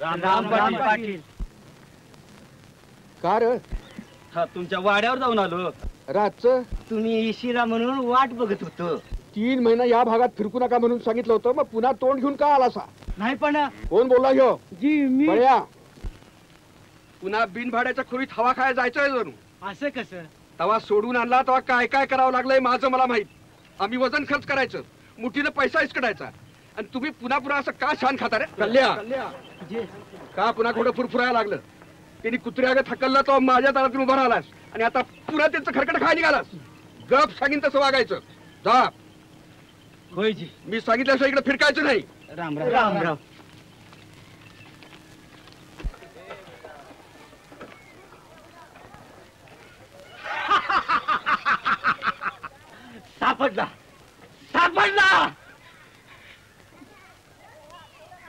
राम राम पाटील. का रे? हा तुमच्या वाड्यावर जाऊन आलो. रातचं तुम्ही येशीला म्हणून वाट बघत होतो. 3 महिना या भागात फिरकू नका म्हणून सांगितलं होतं, मग पुन्हा तोंड घेऊन का आलासा? नाही पण कोण बोलला ह्यो? जी मी. बळ्या, पुन्हा बिनभाड्याच्या खोलीत हवा खायला जायचंय जणू. असं कसं? तवा सोडून आणला तेव्हा काय काय करावं लागलंय माझं मला माहित. आम्ही वजन खर्च करायचं, मुठीनं पैसा इसकडायचा, आणि तुम्ही पुन्हा पुन्हा असं का छान खाता रे? कल्ल्या का पुन्हा कुठं फुरफुरायला लागलं? त्यांनी कुत्र्यागत हकललं तो माझ्या दारातून उभा राहिलास, आणि आता पुन्हा त्यांचं खरकट खाय निघालास. गप सांगीन तसं वागायचं. जा. होय जी. मी सांगितल्याशिवाय इकडे फिरकायचं नाही. राम राम. राम राम. सापडला सापडला.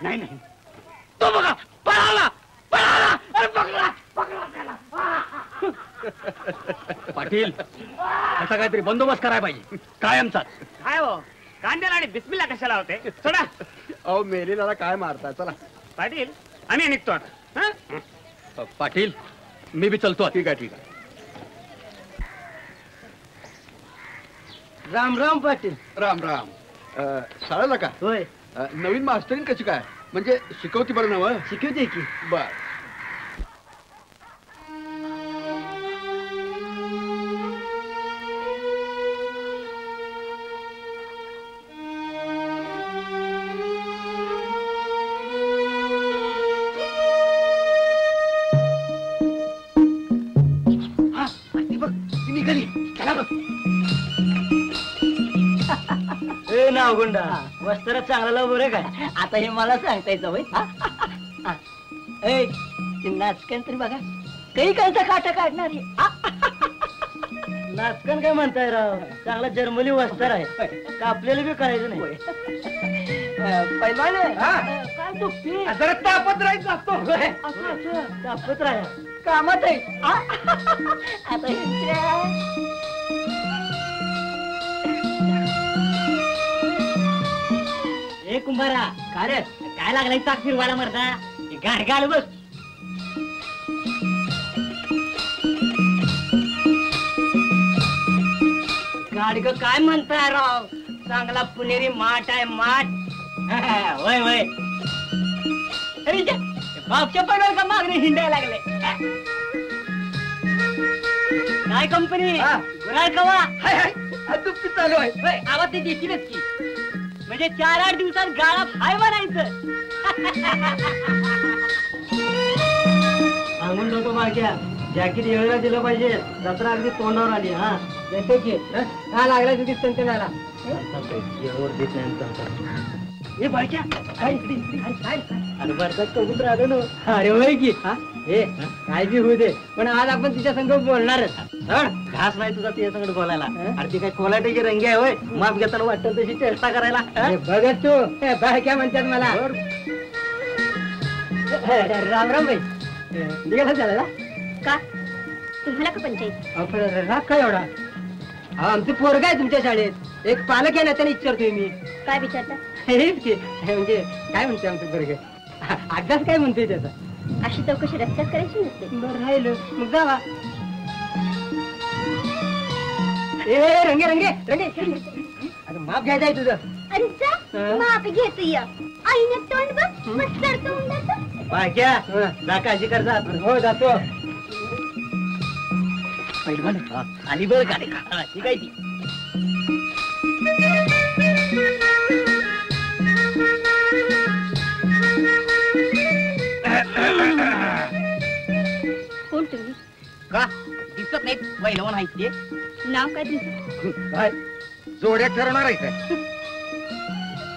नाही नाही, तो बघा पळाला पळाला. अरे पकडला पकडला त्याला. पाटील, असा काहीतरी बंदोबस्त करायला पाहिजे कायमचा. काय हो, कांद्याला आणि बिस्मिल्ला कशाला होते? सोडा. अहो मेलेला काय मारता? चला पाटील, आम्ही निघतो आता. हं? पाटील, मी बी चलतो. ठीक आहे ठीक आहे. राम राम पाटील. राम राम. शाळेला का? होय. नवीन मास्तरीन कशी काय? म्हणजे शिकवती बरं नव? शिकवते की. बर. नाव गुंडा वस्त्र चांगला लाव बरं काय. आता हे मला सांगतायचं होय. नाचकन तरी बघा, काही कायचा काटा काढणारी. नाचकन काय म्हणताय राव? चांगला जर्मनी वस्त्र आहे, कापलेलं बी करायचं नाही. पैलवान काय दुखती? जरा तापत राहायचं असतो. तापत राहा, कामात आहे. आता ए कुंभारा, काय रे? काय लागलाय चाक फिरवायला मरता? गाडगा आलं बघ. गाडग काय म्हणताय राव? चांगला पुणेरी माठ आहे माठ. वय वय. अरे बापच्या पडवर का मागणे हिंडायला लागले? काय कंपनी? गुराळ कवा दुप्पी चालू आहे. आवाज ते देतीलच की. म्हणजे 4-8 दिवसात गाळा हाय बनायचं. सांगून नको माग्या, जॅकेट वेळेला दिलं पाहिजे. जत्रा अगदी तोंडावर आली. हा देते की. का लागला तुझी संतनाला? देत नाही. ए बायच्या, काय इकडे काय? अरे बरं कबूतर आलं ना. अरे होय की. हे काय बी होऊ दे, पण आज आपण तिच्या संग बोलणारच. घास नाही तुझा तिच्या संग बोलायला. अरे ती काय कोलाटेची रंगी आहे होय, माप घेताना वाटतं तशी चेष्टा करायला. बघत तू बाय काय म्हणतात मला. राम राम बाई. निघाला झाला का? तुम्हाला का पंचायत? राग काय एवढा? आमचं पोरग आहे तुमच्या शाळेत. एक पालक आहे ना, त्याने विचारतोय मी. काय विचारता? हेच की, म्हणजे काय म्हणते आमचं पोरग? अभ्यास काय म्हणतोय त्याचा? अशी चौकशी रस्त्यात करायची नसते. बरं राहिलं मग जावा. ए रंगे रंगे रंगे, अरे माप घ्यायचं आहे तुझं. अरे जा, माप घेतो या. आईने तोंड बघ, मस्त तोंडाचं. बायक्या, जा काळजी कर. जा. हो जातो. आली बरं गाडी का? ठीक आहे ती. कोण तुम्ही? का दिसत नाही? पहिलवान आहे ते. नाव काय तुमचं? काय जोड्या ठरवणार आहे काय?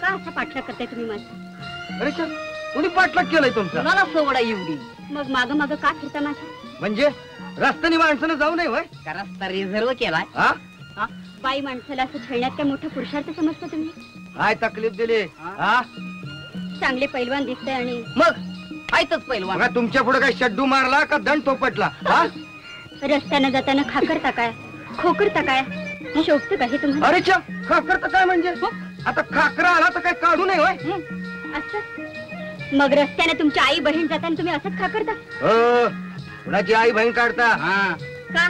का असा पाठलाग करताय तुम्ही माझा? अरे सर, कोणी पाठलाग केलाय तुमचा? मला सोडा एवढी. मग माग माग का फिरता माझ्या? म्हणजे रस्त्याने माणसानं जाऊ नये होय? का रस्ता रिझर्व केलाय? हा? बाई माणसाला असं छळण्यात काय मोठा पुरुषार्थ समजता तुम्ही? काय तकलीफ दिली? हा? चांगले पैलवान दिसतंय आणि मग आहेतच पहिलवान. बघा, तुमच्या पुढे काय शड्डू मारला का दंड थोपटला? हा? रस्त्यानं जाताना खाकरता काय, खोकरता काय, शोभतं का हे तुम्हाला? अरे च्या, खाकर तर काय म्हणजे? आता खाकरा आला तर काय काढू नये होय? असं मग रस्त्याने तुमची आई बहीण जाताना तुम्ही असंच का करता? हो, कुणाची आई बहीण काढता? हा का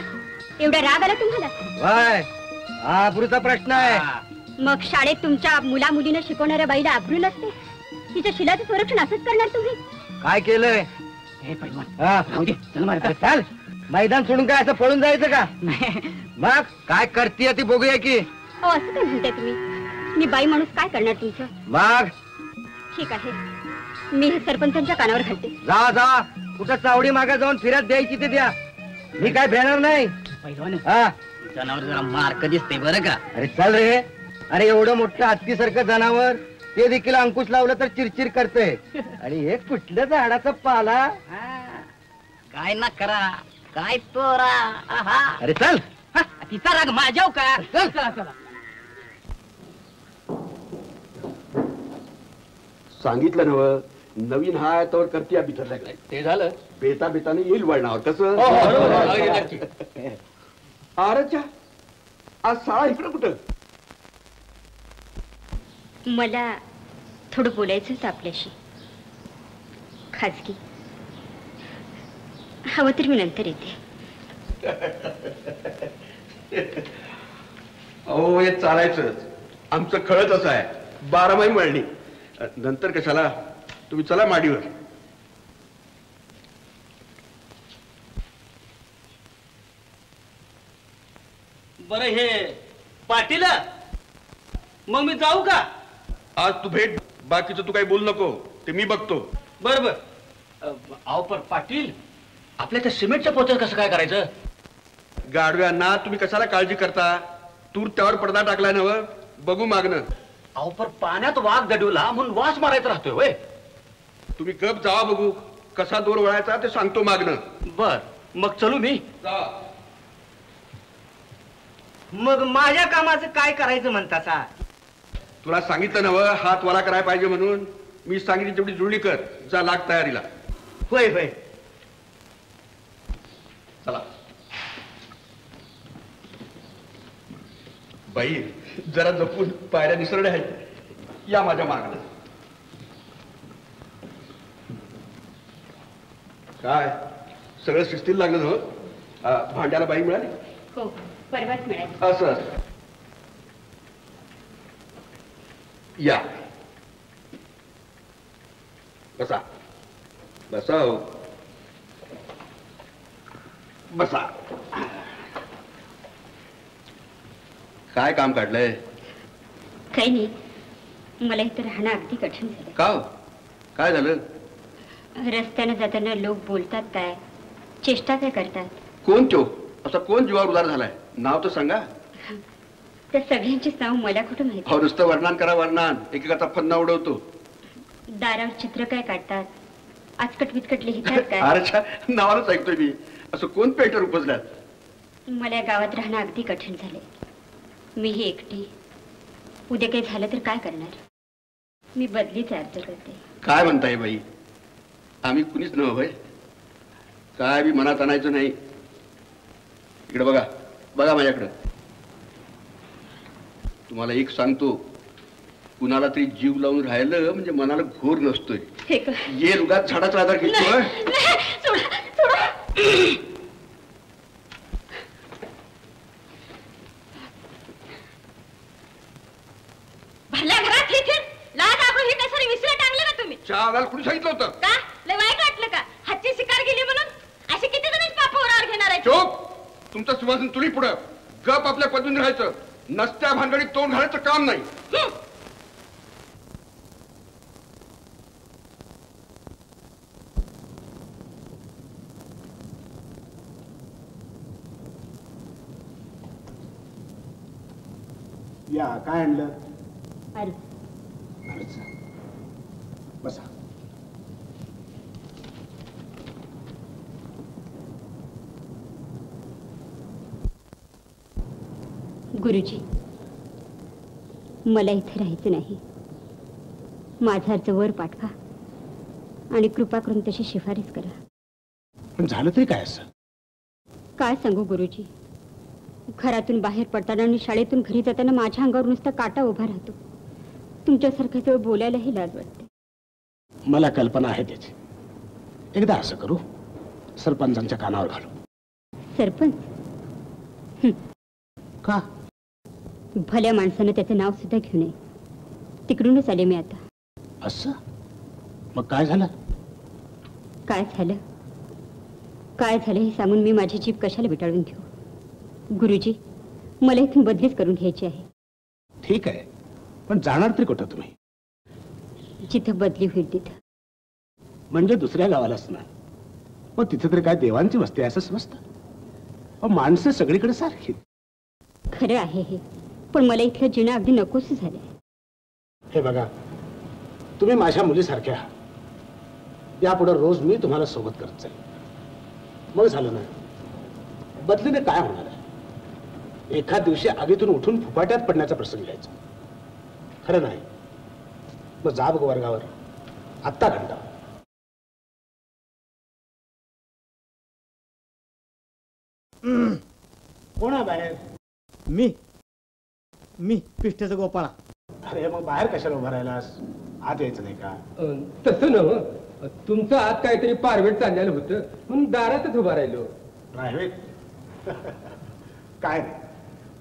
एवढा राग आला तुम्हाला? वय, हा पुढचा प्रश्न आहे. मग शाळेत तुमच्या मुला मुलीनं शिकवणाऱ्या बाईला आबरू नसते? तिच्या शिलाचं संरक्षण असंच करणार तुम्ही? काय केलंय? हा, चल मैदान सोडून काय असं पळून जायचं का? मग काय करतीये ती बघूया की. असं काय म्हणताय तुम्ही? मी बाई माणूस काय करणार तुमचं? मग ठीक आहे, मी हे सरपंचांच्या कानावर घालते. जा जा, कुठं चावडी मागे जाऊन फिरत द्यायची ते द्या, मी काय भेणार नाही. हा, जनावर जरा मार्क दिसते बरं का? अरे चल रे. अरे एवढं मोठं हत्तीसारखं जनावर, ते देखील अंकुश लावलं तर चिरचिर करते. आणि हे कुठल्या झाडाचा पाला. काय ना करा, काय तोरा. अरे चल. तिचा राग माझ्याव का? चल चला चला. सांगितलं नव, नवीन हाय तर करती बितर लागलाय. ते झालं. बेता बेताने येईल वळणावर कसं. अरेच्या, आज शाळा इकडं कुठं? मला थोडं बोलायचं होतं आपल्याशी, खाजगी. हवं तर मी नंतर येते. अहो हे चालायचंच, आमचं खळच असं आहे. 12 महिने वळणी नंतर कशाला. तुम्ही चला माडीवर. बरं हे पाटील, मग मी जाऊ का? आज तू भेट, बाकीचं तू काही बोल नको, ते मी बघतो. बर बर. अहो पण पाटील, आपल्या त्या सिमेंटच्या पोत्यात कसं काय करायचं? गाडव्यांना तुम्ही कशाला काळजी करता? तूर त्यावर पडदा टाकलाय नव, बघू मागणं. अहो पण पाण्यात वाघ दडवला म्हणून वास मारायचा राहतोय होय. तुम्ही गप जावा, बघू कसा दोर वळायचा ते सांगतो मागणं. बर, मग चलू मी. मग माझ्या कामाचं काय करायचं म्हणता? तुला सांगितलं नव, हात वाला करायला पाहिजे म्हणून. मी सांगितली तेवढी जुळणी कर. जा, लाग तयारीला. होय होय. चला बाई, जरा जपून, पायऱ्या निसरड्या आहेत. या माझ्या मागणं. काय सगळं शिस्तीला लागलं ना? भांड्याला बाई मिळाली? हो, परवाच मिळाली. असं या, बसा बसा हो, बसा. काय काम काढलंय? काही नाही, मला इथं राहणं अगदी कठीण झालं. का? काय झालं? रस्त्याने जाताना लोक बोलतात काय, चेष्टा काय करतात. कोण तो? असा कोण जीवावर उदार झालाय? नाव तर सांगा. त्या सगळ्यांचीच नाव मला कुठं माहिती. हो, नुसतं वर्णन करा, वर्णन. एकेकाचा फन्ना उडवतो. दारावर चित्र काय काढतात, आजकट विचकट लिहितात काय. अरेच्या, नावालाच ऐकतोय मी. असं कोण पेटर उपजल्यात? मला या गावात राहणं अगदी कठीण झाले. मी ही एकटी. उद्या काही झालं तर काय करणार? मी बदलीचा अर्ज करते. काय म्हणताय बाई? आम्ही कुणीच नव्ह भाई. काय बी मनात आणायचं नाही. इकडे बघा, बघा माझ्याकडं. तुम्हाला एक सांगतो, कुणाला तरी जीव लावून राहिलं म्हणजे मनाला घोर नसतोय. ये उगाच झाडाचा आधार घेतोय. चहा कुणी सांगितलं होतं का? लय वाईट वाटलं का? हातची शिकार गेली म्हणून असे किती जण पापावर घेणार आहे? चोप. तुमचं सुवासन तुली पुढं. गप आपल्या पद्धतीने राहायचं. नसत्या भानगडीत तोंड घालायचं काम नाही. या, काय आणलं? अरे बसा. गुरुजी, मला इथे राहायचं नाही. माझा अर्ज वर पाठवा आणि कृपा करून तशी शिफारस करा. पण झालं तरी काय असं? काय सांगू गुरुजी, घरातून बाहेर पडताना आणि शाळेतून घरी जाताना माझ्या अंगावर नुसता काटा उभा राहतो. तुमच्यासारखं जवळ बोलायलाही लाज वाटते. मला कल्पना आहे त्याची. एकदा असं करू, सरपंचांच्या कानावर घालू. सरपंच? का? भल्या माणसानं त्याचं नाव सुद्धा घेऊ नये. तिकडूनच आले मी आता. असं? मग काय झालं? काय झालं काय झालं हे सांगून मी माझी जीभ कशाला बिटाळून घेऊ. गुरुजी, मला इथून बदलीच करून घ्यायची आहे. ठीक आहे, पण जाणार तरी कुठं तुम्ही? जिथं बदली होईल तिथं. म्हणजे दुसऱ्या गावालाच ना? मग तिथे तरी काय देवांची वस्ती आहे असं समजतं? माणसं सगळीकडे सारखी. खरं आहे हे, पण मला इथलं जिणं अगदी नकोस झालंय. हे बघा, तुम्ही माझ्या मुलीसारख्या. यापुढे रोज मी तुम्हाला सोबत करत जाईल. मग झालं ना, बदलीने काय होणार आहे? एखाद दिवशी आगीतून उठून फुफाट्यात पडण्याचा प्रसंग यायचा. खरं नाही? मग जा बघ वर्गावर, आत्ता घंटा. कोण आहे बाहेर? मी पिष्टेचा गोपाळा. अरे मग बाहेर कशाला उभा राहिलास? आत यायचं नाही का? तसं नव, तुमचं आत काहीतरी पारवेट चाललेलं होतं म्हणून दारातच उभा राहिलो. प्रायव्हेट? काय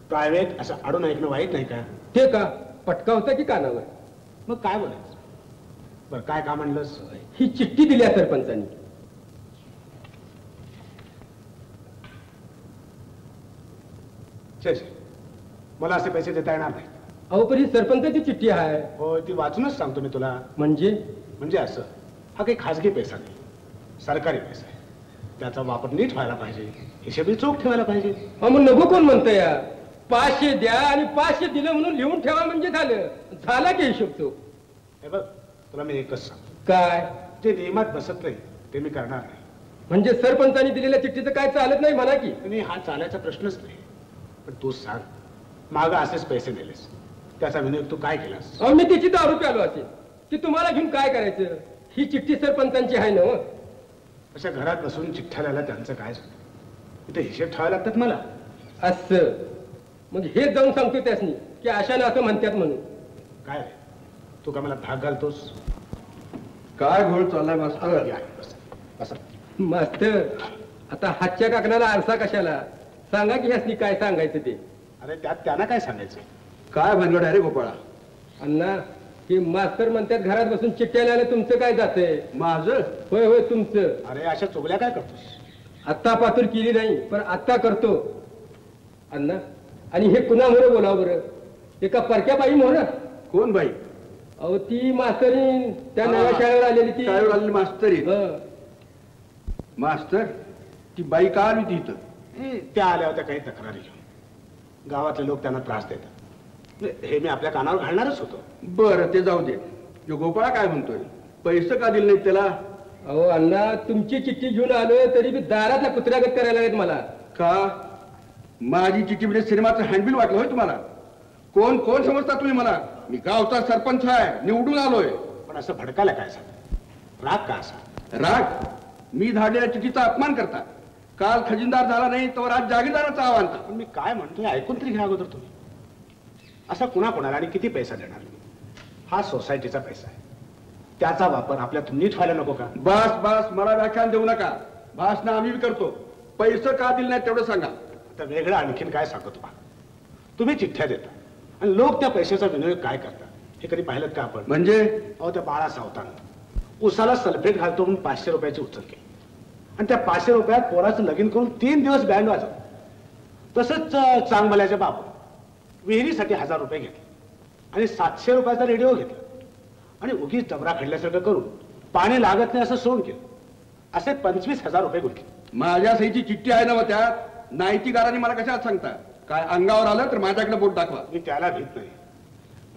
प्रायव्हेट असं अडून ऐकणं वाईट नाही का? ते का पटका होता की कानावर? मग काय बोलायचं? बरं, काय का म्हणलंस? ही चिठ्ठी दिली आहे सरपंचांनी. छे, मला असे पैसे देता येणार नाही. अहो पण ही सरपंचाची चिठ्ठी आहे. हो, ती वाचूनच सांगतो मी तुला. म्हणजे असं, हा काही खाजगी पैसा नाही, सरकारी पैसा आहे. त्याचा वापर नीट व्हायला पाहिजे, हिशेबी चोख ठेवायला पाहिजे. मग नको कोण म्हणतं या? 500 द्या आणि 500 दिलं म्हणून लिहून ठेवा म्हणजे झालं. झाला की हिशोब तो. हे बघ, तुला मी एकच सांगतो, काय जे नियमात बसत नाही ते मी करणार नाही. म्हणजे सरपंचांनी दिलेल्या चिठ्ठीचं काय चालत नाही म्हणा की? आणि हा चालायचा प्रश्नच नाही. पण तू सांग, मागं असेच पैसे दिलेस, त्याचा विनियोग तू काय केलास? अहो मी तिची दारू प्यालो असेल की तुम्हाला घेऊन काय करायचं? ही चिठ्ठी सरपंचांची आहे ना. अशा घरात बसून चिठ्ठ्या लिहायला त्यांचं काय झालं? इथे हिशेब ठेवायला लागतात मला. असं मग हे जाऊन सांगतो त्यासनी की अशानं असं म्हणतात म्हणून. काय रे, तू का मला धाक घालतोस? काय घोळ चाललाय मास्तर? या, बस, बस. मास्तर, आता हातच्या काकणाला आरसा कशाला? सांगा की ह्यासनी काय सांगायचं ते. अरे त्यात त्यांना काय सांगायचं? काय भानगड आहे रे गोपाळा? अण्णा, हे मास्तर म्हणतात घरात बसून चिठ्ठ्या लिहायला तुमचं काय जातंय? माझं? होय होय तुमचं. अरे अशा चुगल्या काय करतोस? आत्ता पातूर केली नाही पण आत्ता करतो. अण्णा, आणि हे कुणा मोरं बोलाव बरं? एका परक्या बाई मोरं? कोण बाई? अहो ती मास्तरी त्या नव्या शाळेवर आलेली ती. शाळेवर आलेली मास्तरी? मास्तर, ती बाई का आली ती इथं? त्या आल्या होत्या काही तक्रारी घेऊन. गावातले लोक त्यांना त्रास देतात. हे मी आपल्या कानावर घालणारच होतो. बरं, ते जाऊ दे. जो गोपाळा काय म्हणतोय, पैसे का दिले नाहीत त्याला? अहो अण्णा, तुमची चिठ्ठी घेऊन आलोय तरी बी दारातला कुत्र्यागत करायला लागेल मला. का? माझी चिठ्ठी म्हणजे सिनेमाचं हँडबिल वाटलं होय तुम्हाला? कोण कोण समजता तुम्ही मला? मी गावचा सरपंच आहे, निवडून आलोय. पण असं भडकायला काय झालं? राग का असा? राग? मी धाडलेल्या चिठ्ठीचा अपमान करता. काल खजिनदार झाला नाही तर आज जागीरदाराचा आव्हान. पण मी काय म्हणतोय ऐकून तरी घ्या अगोदर तुम्ही. असा कुणाला आणि किती पैसा देणार? हा सोसायटीचा पैसा आहे, त्याचा वापर आपल्यातून नीट व्हायला नको का? बस बस, मला व्याख्यान देऊ नका. भाषण आम्ही करतो. पैसे का दिले नाही तेवढं सांगा. आता वेगळं आणखीन काय सांगतो पहा. तुम्ही चिठ्ठ्या देता आणि लोक त्या पैशाचा विनियोग काय करतात हे कधी पाहिलं का आपण? म्हणजे? अहो, त्या बाळा सावतानं उसाला सल्फेट घालतो म्हणून 500 रुपयाची उचल केली आणि त्या 500 रुपयात पोराचं लगीन करून 3 दिवस बँड वाजवलं. तसंच चांगभल्याच्या बाबा विहिरीसाठी 1000 रुपये घेतले आणि 700 रुपयाचा रेडिओ घेतला आणि उगीच डबरा खडल्यासारखं करून पाणी लागत नाही असं सोन केलं. असे 25,000 रुपये गुंतले. माझ्या सहीची चिठ्ठी आहे ना त्यात? नाईतीगारांनी मला कशात सांगता? काय अंगावर आलं तर माझ्याकडे बोट दाखवा. मी त्याला भीत नाही,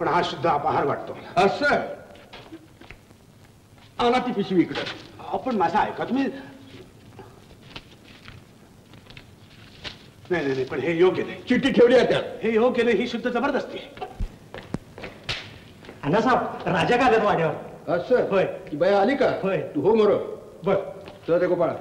पण हा शुद्ध अपहार वाटतो. असं? आणा ती पिशवी इकडे. आपण माझा ऐका तुम्ही. नाही नाही, पण हे योग्य नाही. चिठ्ठी ठेवली आहे त्यात. हे योग्य नाही, ही शुद्ध जबरदस्ती आहे. अण्णासाहेब, राजा का आल्यात वाड्यावर? असं? होय. ती बाई आली का? होय. तू हो मोर. बर. चल रे गोपाळा.